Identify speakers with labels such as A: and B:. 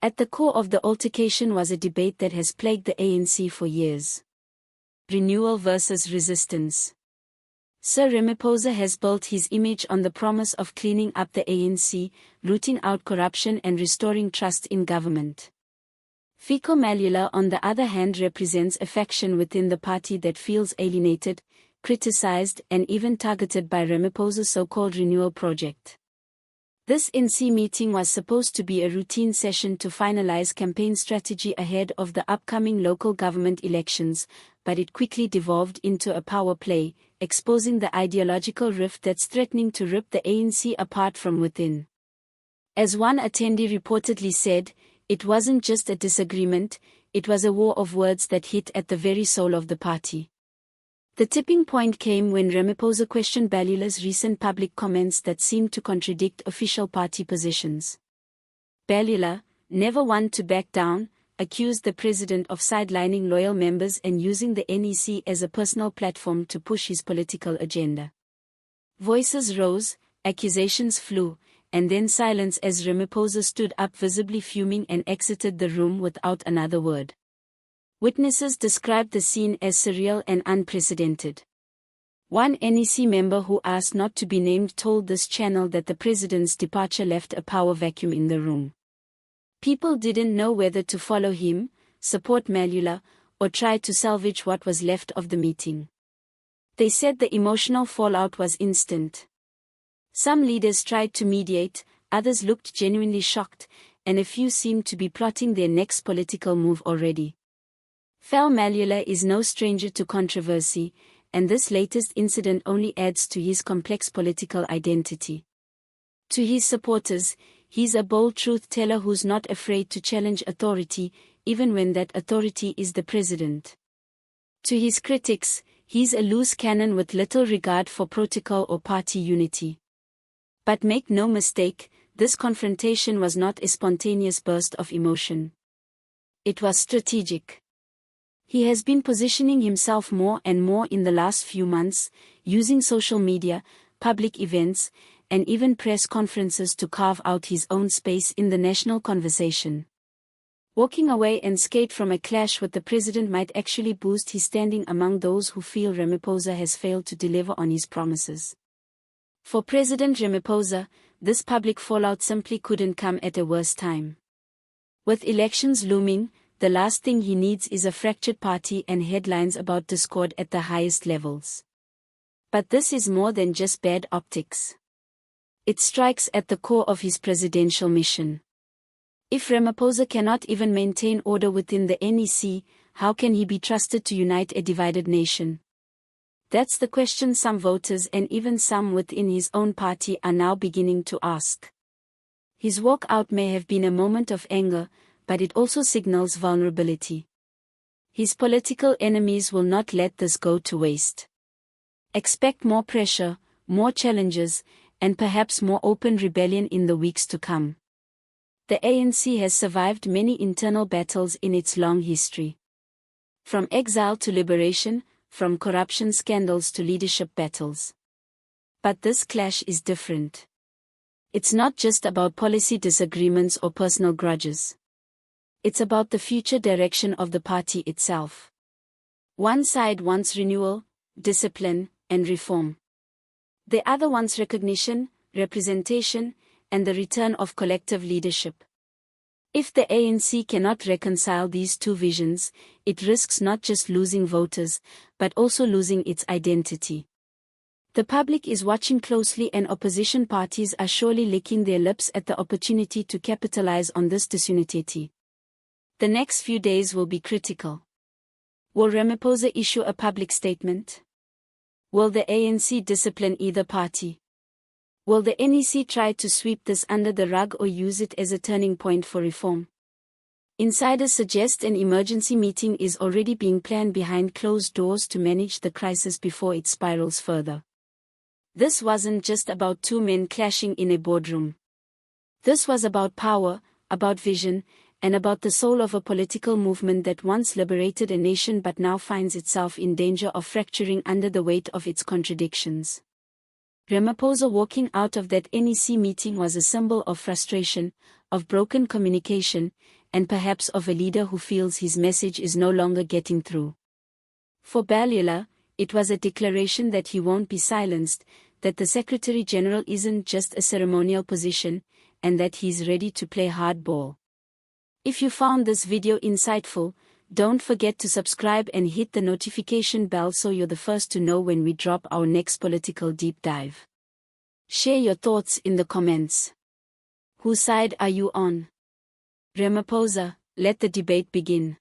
A: At the core of the altercation was a debate that has plagued the ANC for years. Renewal versus resistance. Sir Ramaphosa has built his image on the promise of cleaning up the ANC, rooting out corruption and restoring trust in government. Fikile Mbalula, on the other hand, represents a faction within the party that feels alienated, criticized and even targeted by Ramaphosa's so-called renewal project. This NC meeting was supposed to be a routine session to finalize campaign strategy ahead of the upcoming local government elections, but it quickly devolved into a power play, exposing the ideological rift that's threatening to rip the ANC apart from within. As one attendee reportedly said, it wasn't just a disagreement, it was a war of words that hit at the very soul of the party. The tipping point came when Ramaphosa questioned Mbalula's recent public comments that seemed to contradict official party positions. Mbalula, never one to back down, accused the president of sidelining loyal members and using the NEC as a personal platform to push his political agenda. Voices rose, accusations flew, and then silence as Ramaphosa stood up visibly fuming and exited the room without another word. Witnesses described the scene as surreal and unprecedented. One NEC member who asked not to be named told this channel that the president's departure left a power vacuum in the room. People didn't know whether to follow him, support Mbalula, or try to salvage what was left of the meeting. They said the emotional fallout was instant. Some leaders tried to mediate, others looked genuinely shocked, and a few seemed to be plotting their next political move already. Mbalula is no stranger to controversy, and this latest incident only adds to his complex political identity. To his supporters, he's a bold truth-teller who's not afraid to challenge authority, even when that authority is the president. To his critics, he's a loose cannon with little regard for protocol or party unity. But make no mistake, this confrontation was not a spontaneous burst of emotion. It was strategic. He has been positioning himself more and more in the last few months, using social media, public events, and even press conferences to carve out his own space in the national conversation. Walking away and skate from a clash with the president might actually boost his standing among those who feel Ramaphosa has failed to deliver on his promises. For President Ramaphosa, this public fallout simply couldn't come at a worse time. With elections looming, the last thing he needs is a fractured party and headlines about discord at the highest levels. But this is more than just bad optics. It strikes at the core of his presidential mission. If Ramaphosa cannot even maintain order within the NEC, how can he be trusted to unite a divided nation? That's the question some voters and even some within his own party are now beginning to ask. His walkout may have been a moment of anger, but it also signals vulnerability. His political enemies will not let this go to waste. Expect more pressure, more challenges, and perhaps more open rebellion in the weeks to come. The ANC has survived many internal battles in its long history. From exile to liberation, from corruption scandals to leadership battles. But this clash is different. It's not just about policy disagreements or personal grudges. It's about the future direction of the party itself. One side wants renewal, discipline, and reform. The other wants recognition, representation, and the return of collective leadership. If the ANC cannot reconcile these two visions, it risks not just losing voters, but also losing its identity. The public is watching closely and opposition parties are surely licking their lips at the opportunity to capitalize on this disunity. The next few days will be critical. Will Ramaphosa issue a public statement? Will the ANC discipline either party? Will the NEC try to sweep this under the rug or use it as a turning point for reform? Insiders suggest an emergency meeting is already being planned behind closed doors to manage the crisis before it spirals further. This wasn't just about two men clashing in a boardroom. This was about power, about vision, and about the soul of a political movement that once liberated a nation but now finds itself in danger of fracturing under the weight of its contradictions. Ramaphosa walking out of that NEC meeting was a symbol of frustration, of broken communication, and perhaps of a leader who feels his message is no longer getting through. For Mbalula, it was a declaration that he won't be silenced, that the Secretary-General isn't just a ceremonial position, and that he's ready to play hardball. If you found this video insightful, don't forget to subscribe and hit the notification bell so you're the first to know when we drop our next political deep dive. Share your thoughts in the comments. Whose side are you on? Ramaphosa, let the debate begin.